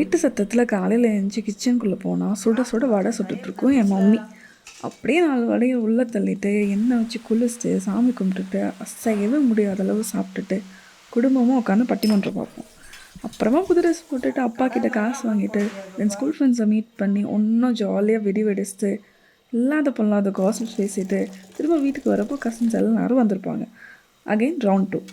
Light சத்தத்தில் காலையில் எழுந்துச்சி கிச்சனுக்குள்ளே போனால் சுட சுட வடை சுட்டுட்ருக்கும் என் மம்மி. அப்படியே 4 வடையை உள்ளே தள்ளிட்டு எண்ணெய் வச்சு குளிச்சுட்டு சாமி கும்பிட்டுட்டு அசையவே முடியாத அளவு சாப்பிட்டுட்டு குடும்பமாக உட்காந்து பட்டிமன்றம் பார்ப்போம். அப்புறமா புது ட்ரெஸ் போட்டுட்டு அப்பா கிட்ட காசு வாங்கிட்டு என் ஸ்கூல் ஃப்ரெண்ட்ஸை மீட் பண்ணி ஒன்றும் ஜாலியாக வெடிச்சுட்டு இல்லாத பொல்லாத காசிப்ஸ் பேசிட்டு திரும்ப வீட்டுக்கு வரப்போ கசின்ஸ் எல்லாரும் வந்திருப்பாங்க. Again round 2.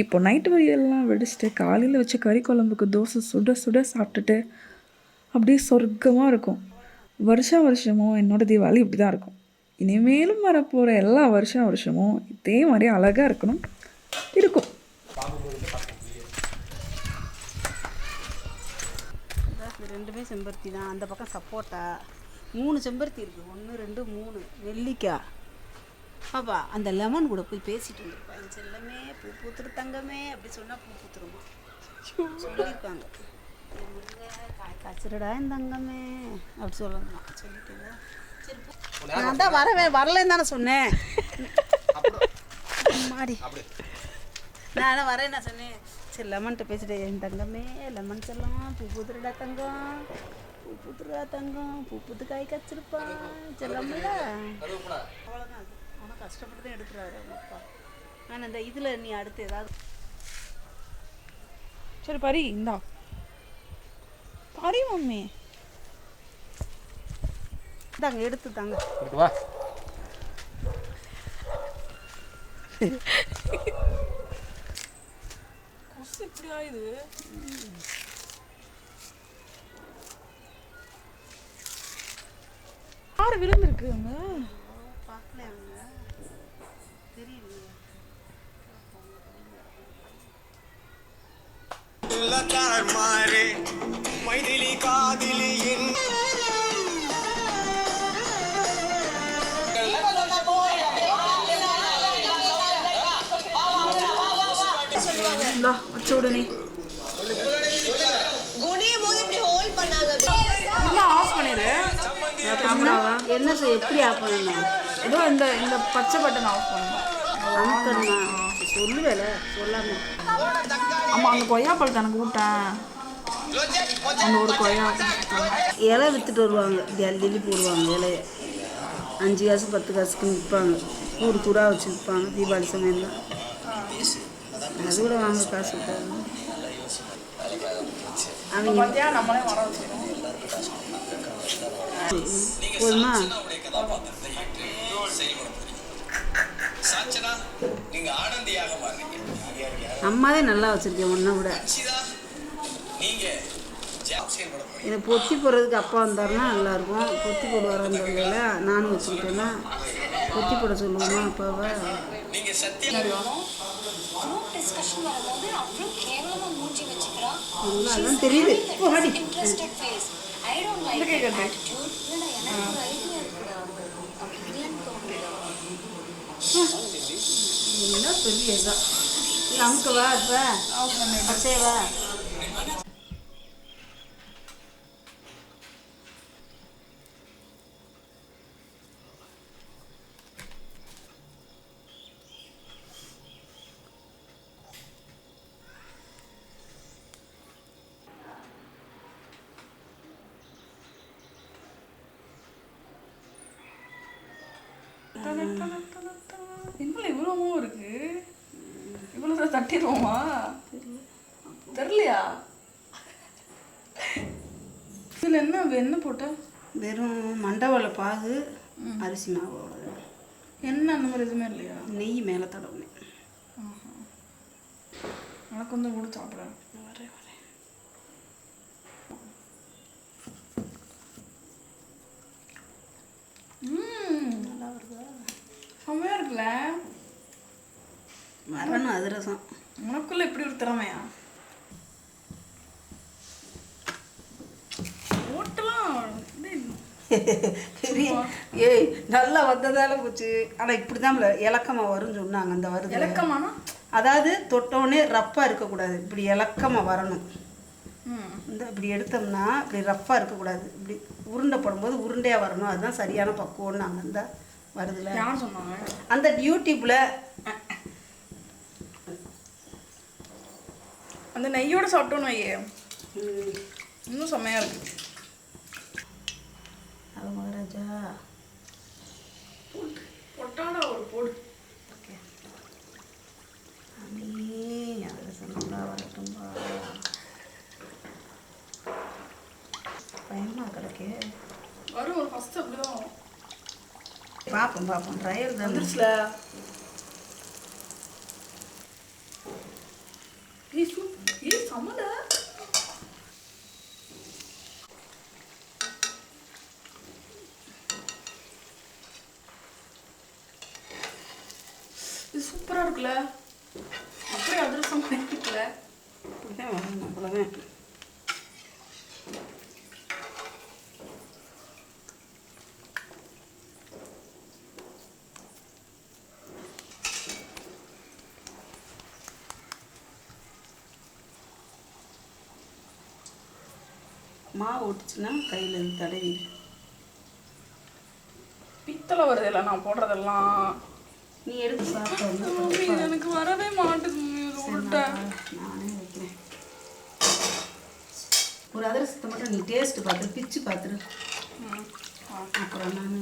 இப்போ நைட்டு வரையெல்லாம் வெடிச்சிட்டு காலையில் வச்ச கறி குழம்புக்கு தோசை சுட சுட சாப்பிட்டுட்டு அப்படியே சொர்க்கமாக இருக்கும். வருஷமும் என்னோடய தீபாவளி இப்படி தான் இருக்கும். இனிமேலும் வரப்போகிற எல்லா வருஷமும் இதே மாதிரி அழகாக இருக்கும். ரெண்டுமே செம்பருத்தி தான். அந்த பக்கம் சப்போட்டா 3 செம்பருத்தி இருக்குது. 1 2 3 நெல்லிக்காய். பாப்பா அந்த லெமன் கூட போய் பேசிட்டு வந்துருப்பா. என் செல்லமே பூ பூத்துரு தங்கமே அப்படி சொன்னால் பூ பூத்துருமா சொல்லியிருக்காங்க. காய் காய்ச்சிருடா என் தங்கமே அப்படி சொல்லணுமா சொல்லிட்டு சரி நான் தான் வரலன்னு தானே சொன்னேன். மாடி நான் வரேன் நான் சொன்னேன். சரி லெமன்கிட்ட பேசிட்டு என் தங்கமே லெமன் செல்லம் பூ பூத்துருடா தங்கம் பூ பூத்துருடா தங்கம் பூ பூத்து காய் காய்ச்சிருப்பான் செல்லம்ல அவ்வளோதான். அது ஆனால் கஷ்டப்பட்டு தான் எடுக்கிறாரு அவங்க அப்பா. ஆனால் இந்த இதில் நீ அடுத்து ஏதாவது சரி பரி இந்தா பரி மம்மி தாங்க எடுத்து தாங்க. இப்படி ஆயுது யாரு விழுந்துருக்கு அவங்க பார்க்கல அவங்க தெரியல. வச்ச உடனே ஆஃப் பண்ணிடு. என்ன செய்ய எப்படி ஆஃப் பண்ணணும்? ஏதோ இந்த இந்த பச்சை பட்டன் ஆஃப் பண்ணணும். அமுக்கணுமா? சொல்லுவேல சொல்லாம. ஆமாம் அந்த கொய்யா பழத்தை எனக்கு விட்டேன். அந்த ஒரு கொய்யா இலை விற்றுட்டு வருவாங்க. டெல்லி போடுவாங்க இலைய 5 காசு 10 காசுக்குன்னு விற்பாங்க. கூடாக வச்சு விற்பாங்க தீபாவளி சமயம்லாம். அது கூட வாங்க காசு விட்டாங்க. அவங்க நம்மளே வர வச்சுக்கணும். போதுமா? அம்மாவே நல்லா வச்சிருக்கேன் ஒன்றை விட. இதை பொத்தி போடுறதுக்கு அப்பா வந்தாருன்னா நல்லாயிருக்கும். பொத்தி போடுவார் அந்த வேலையில் நானும் வச்சுக்கிட்டேன்னா பொத்தி போட சொல்லுவோமா அப்பாவை? அதெல்லாம் தெரியுது. என்ன பெரிய இதான் அமுக்கவா இப்போ அசைவா? என்ன இவ்வளவும் இருக்கு? இவ்வளோ தட்டிடுவோமா? தெரியலையா? இதில் என்ன போட்ட? வெறும் மண்டவளை பாகு அரிசி மாவு அவ்வளோதான். என்ன அந்த மாதிரி எதுவுமே இல்லையா? நெய் மேலே தடவுனேன். எனக்கு வந்து கூட சாப்பிட்றேன். வரேன் நல்லா வருதா? செம்மையாக இருக்குல்ல? வரணும் அதிரசம். உனக்குள்ள இப்படி ஒரு திறமையா? பெரிய ஏய் நல்லா வந்ததால போச்சு. ஆனால் இப்படி தான் இலக்கமாக வரும்னு சொன்னாங்க. அந்த வருது இலக்கமானா அதாவது தொட்டோடனே ரப்பாக இருக்கக்கூடாது. இப்படி இலக்கமாக வரணும். இந்த இப்படி எடுத்தோம்னா இப்படி ரஃப்பாக இருக்கக்கூடாது. இப்படி உருண்டை போடும்போது உருண்டையாக வரணும். அதுதான் சரியான பக்குவம்னு நாங்கள் இந்த வருதுல யார் சொன்னாங்க? அந்த யூடியூப்பில் அந்த நெய்யோட சாப்பிட்டோன்னு வையே இன்னும் செம்மையாக இருக்குது. அது மகாராஜா பொட்டாடா ஒரு போடு. ஓகே அண்ணே அதிரசம் நல்லா வரட்டும்பா. பயமாக கிடக்கு. வரும் ஒரு ஃபஸ்ட்டு அப்படி தான் வரும். பார்ப்போம் ட்ரையல் தான் வந்துருச்சுல. சமல இது சூப்பராக இருக்குல்ல. அப்படியே அதிரசம் பண்ணிக்கல. இப்படிதான் வரணும் அவ்வளோதான். மாவு ஒட்டுச்சுன்னா கையில் தடவி பித்தளை வருது இல்லை நான் போடுறதெல்லாம். நீ எடுத்து சாப்பிட்டு எனக்கு வரவே மாட்டுது உருட்டை. நானே வைக்கிறேன். ஒரு அதிரசத்தை மட்டும் நீ டேஸ்ட்டு பார்த்துரு, பிச்சு பார்த்துரு. அப்புறம் நான்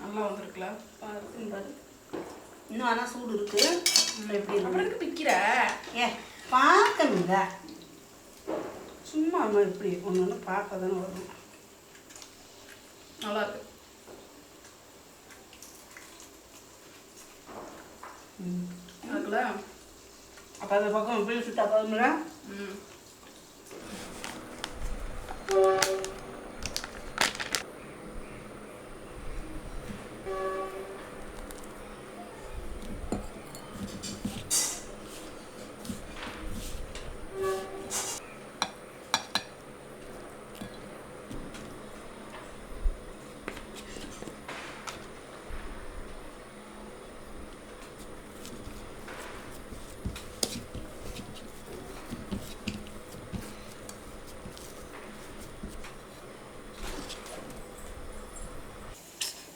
நல்லா வந்துருக்குல. பாரு இன்னும் ஆனால் சூடு இருக்குது. எப்படி அப்புறம் பிக்கிற ஏ பார்க்கணுங்க. சும்மா அம்மா இப்படி ஒன்று ஒன்று பார்க்க தானே வரும். நல்லா இருக்கு. அதுக்குள்ள அப்போ அந்த பக்கம் எப்படி சுட்டா போதும்ல.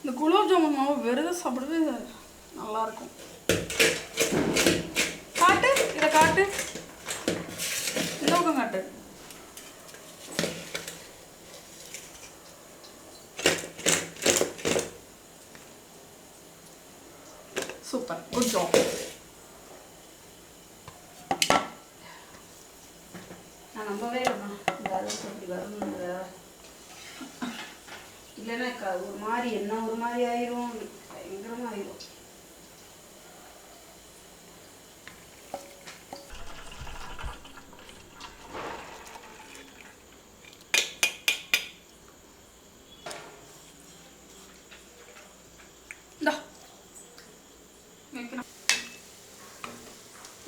இந்த குலோப் ஜாமுன் மாவு வெறும் சாப்பிடவே நல்லா இருக்கும். காட்டு இதை காட்டு, இந்த பக்கம் காட்டு. Super, good job. நான் நம்பவே இல்லைம்மா இந்த அதிரசம் இப்படி வரணுங்கிற. இல்லைன்னா ஒரு மாதிரி என்ன ஒரு மாதிரி ஆயிரும், பயங்கரமாக ஆயிரும்.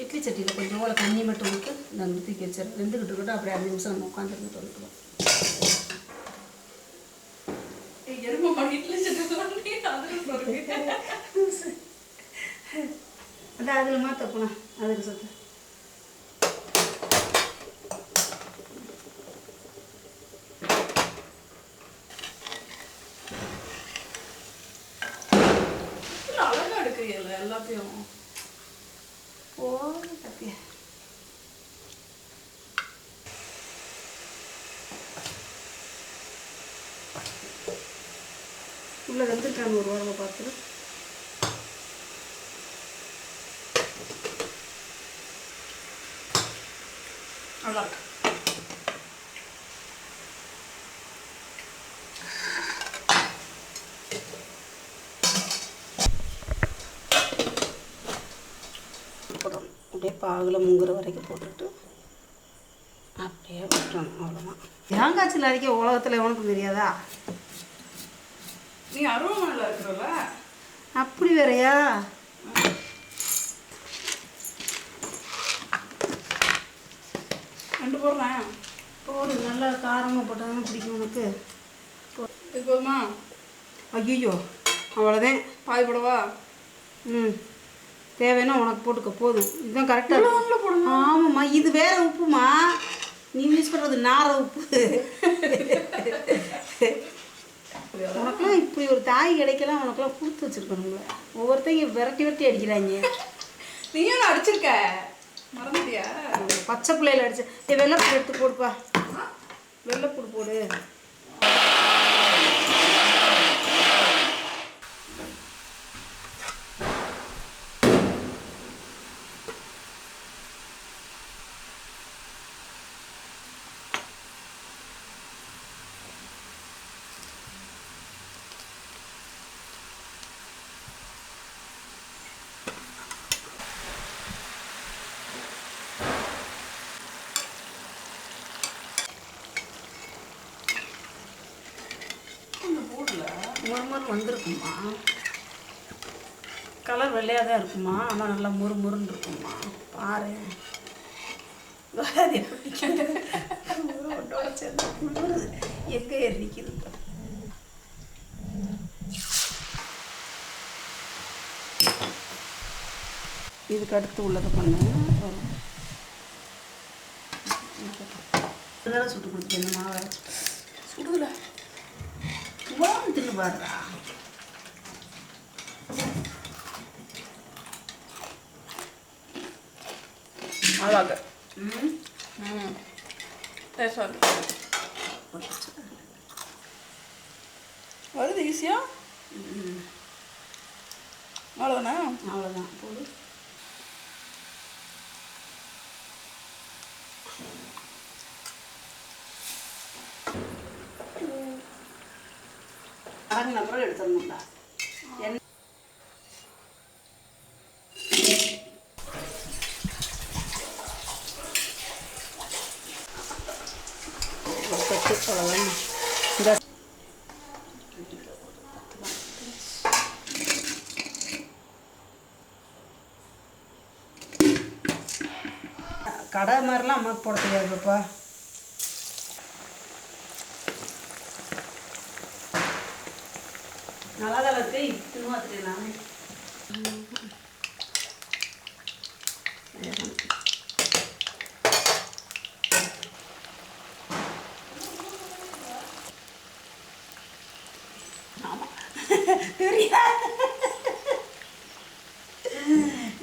இட்லி சட்டியில் கொஞ்சம் போல தண்ணி மட்டும் ஊற்றி நாங்கள் தூக்கி வச்சிடறோம். வெந்துக்கிட்டு இருக்கட்டும். அப்படியே 5 நிமிஷம் நம்ம உட்காந்துருந்து தொலைக்கலாம். அதான் அதில் மாற்றப்போனா அதில் சொத்து அழகா எடுக்கிறீல்ல எல்லாத்தையும். ஓ கத்தியா உள்ள வெந்துருக்காங்க ஒரு வாரமாக பார்த்து. நல்லா இருக்கு. அப்படியே பாகில் முங்குற வரைக்கும் போட்டுட்டு அப்படியே விட்டுறணும். அவ்வளோதான். தேங்காய்ச்சில் அரைக்க உலகத்தில் எவனுக்கும் தெரியாதா? நீ அருவமனையில் இருக்கிறல்ல, அப்படி வேறையா? ரெண்டு போடுறேன். போடு, நல்லா காரமாக போட்டால் பிடிக்கும் உனக்கு. இது போதுமா? ஐயோ அவ்வளோதான். பாய் போடவா? ம் தேவைன்னா உனக்கு போட்டுக்க, போதும். இதுதான் கரெக்டாக. ஆமாம்மா, இது வேற உப்புமா. நீ யூஸ் பண்ணுறது நார உப்பு. உனக்குலாம் இப்படி ஒரு தாய் கிடைக்கலாம். உனக்குலாம் கொடுத்து வச்சுருக்கணுங்கள. ஒவ்வொருத்தையும் விரட்டி விரட்டி அடிக்கிறாங்க. நீயும் நான் அடிச்சிருக்க மறந்துட்டியா? பச்சை பிள்ளையில அடிச்சு வெள்ளைப்பூடு எடுத்து போடுப்பா. வெள்ளைப்பூடு போடு. மொறுமொறு வந்திருக்குமா? கலர் வெள்ளையாக தான் இருக்குமா, ஆனால் நல்லா மொறுமொறுன்னு இருக்குமா? பாரு எங்கே எரிக்குது. இதுக்கு அடுத்து உள்ளதை பண்ணு. சுட்டு கொடுத்துருக்கேன் மாவை. சுடுதுல உரம் தின்னு பாடுறா. அழகாக வருது ஈஸியா. அவ்வளோதானே? அவ்வளோதான் போடு. அரை அப்புறம் எடுத்துடணும்டா. இந்த கடை மாதிரிலாம் அம்மாவுக்கு போட தெரியாதுப்பா. நல்லா தான் இருக்கு. இது மாதிரி நான்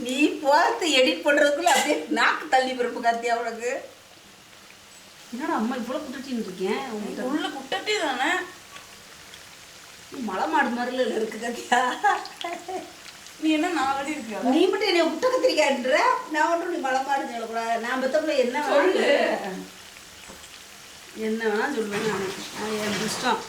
நீ பார்த்து எடிட் பண்ணுறதுக்குள்ள அப்படியே நாக்கு தள்ளி பிறப்பு காத்தியா அவளுக்கு. என்னடா அம்மா இவ்வளோ குட்டச்சின்னு இருக்கேன். உள்ள குட்டட்டி தானே? மலை மாடு மாதிரில இருக்கு கத்தியா. நீ என்ன 4 அடி இருக்கியா? நீ மட்டும் என்னை குட்ட கத்திரிக்காய்ன்ற. நான் மட்டும் நீ மலை மாடு சொல்லக்கூடாது. நான் பெத்தக்குள்ள என்ன சொல்லு. என்ன வேணா சொல்லுவேன். நான் என் இஷ்டம்.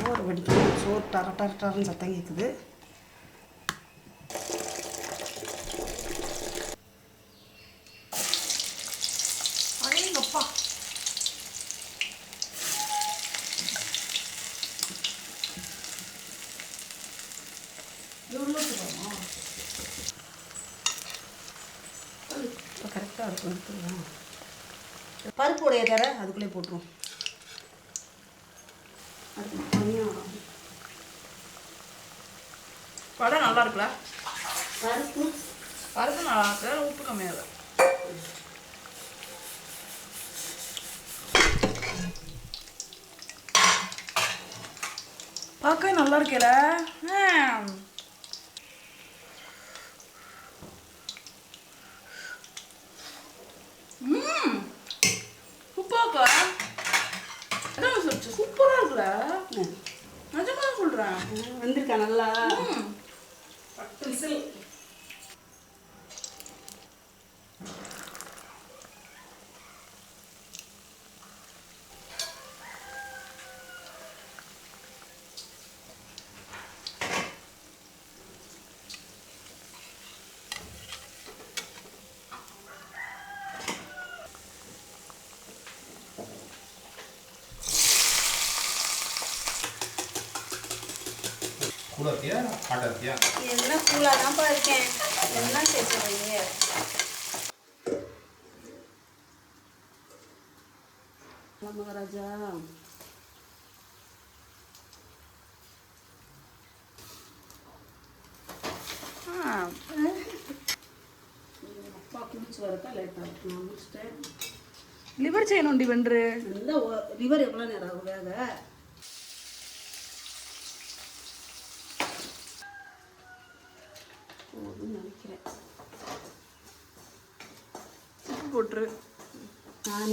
சோறு வடிக்கணும். சோறு டர டர டரன்னு சத்தம் கேட்குது. அடேங்கப்பா. இப்போ கரெக்டாக இருக்கும். எடுத்துக்கலாம். பருப்பு உடைய தர அதுக்குள்ளே போட்டுருவோம். அது தனியாக படம் நல்லா இருக்குல்ல? பருப்பு பருப்பு நல்லா இருக்கு. உப்பு கம்மியாக இருக்கு. பார்க்கவே நல்லா இருக்கேல. சூப்பராக்கா. சூப்பராக இருக்குல்ல? நிஜமா சொல்கிறேன். வந்திருக்கா நல்லா. 10 விசில். கூலா இருக்கியா ஹாட்டா இருக்கியா? என்ன கூலாக தான்ப்பா இருக்கேன். என்ன பேசுகிறீங்க? மகாராஜா அப்பா குளிச்சு வரதான் லேட்டாக இருக்கு. நான் முடிச்சிட்டேன். லிவர் செய்யணும்டி வென்று. நல்லா லிவர் எவ்வளோ நேரம் ஆகும் வேக? போதும்னு நினைக்கிறேன். உப்பு போட்டுரு. நான்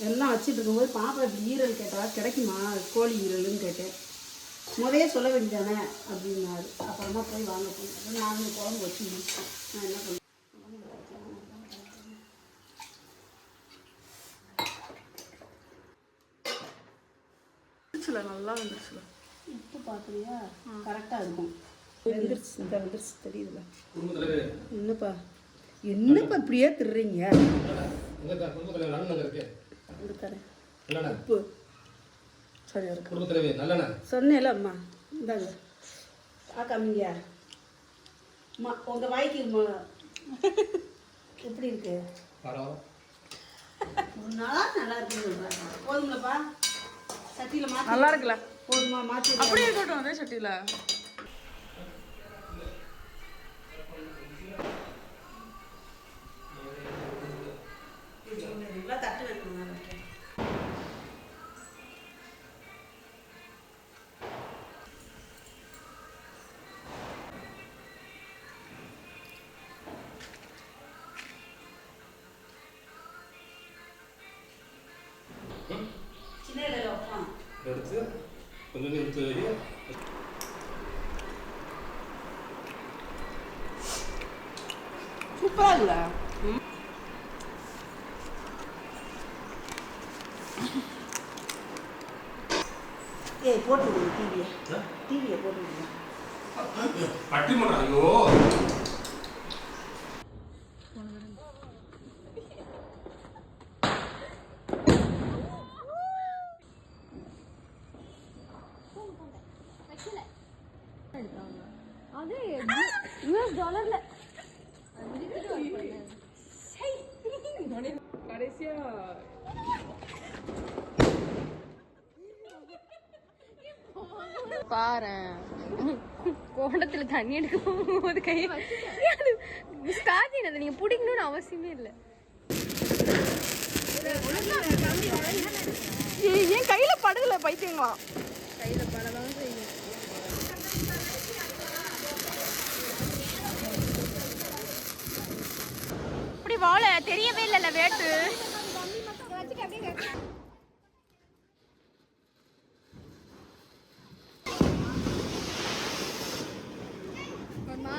எல்லாம் வச்சுட்டு இருக்கும்போது பாப்பா இப்படி ஈரல் கேட்டா கிடைக்குமா கோழி ஈரல்னு கேட்டேன். முதையே சொல்ல வேண்டியதானே அப்படின்னாரு. அப்புறமா போய் வாங்க போய் நானும் குழம்பு வச்சு முடிச்சேன். நான் என்ன பண்ணேன், நல்லா வந்துருச்சுல. உப்பு பார்க்குறியா? கரெக்டாக இருக்கும். வெந்துருச்சு, இந்த வெந்துருச்சு தெரியுதுல. என்னப்பா என்னப்பா இப்படியே திருறீங்க? உப்பு சரியா இருக்கு. சொன்னேல அம்மா, இந்தாங்க காமிங்க. அம்மா உங்கள் வாய்க்கு எப்படி இருக்கு? ஒரு நாள் நல்லா இருக்குன்னு சொல்கிறாங்க. போதுங்களப்பா? சட்டியில் மாற்றி நல்லா இருக்குல்ல? போதுமா? மாற்றி அப்படியே இருக்கட்டும் அதே சட்டியில். தட்டு வைக்கணும். சின்ன இலையில வைப்பான். எடுத்து கொஞ்சம் எடுத்து சூப்பராக இல்லை? ஏய் போட்டு விடுங்க டிவியை போட்டு விடுங்க. பட்டிமன்றம். ஐயோ அது $US கடைசியா பாரு கோடத்துல தண்ணி எடுக்க போகும்போது கை ஸ்கார்ஜின் அதை நீங்க பிடிக்கணும்னு அவசியமே இல்லை. என் கையில படகுல பைத்தியங்களா? கையில படலாம் செய்யும். இப்படி வாழ தெரியவே இல்லைல்ல வேட்டு. அம்மா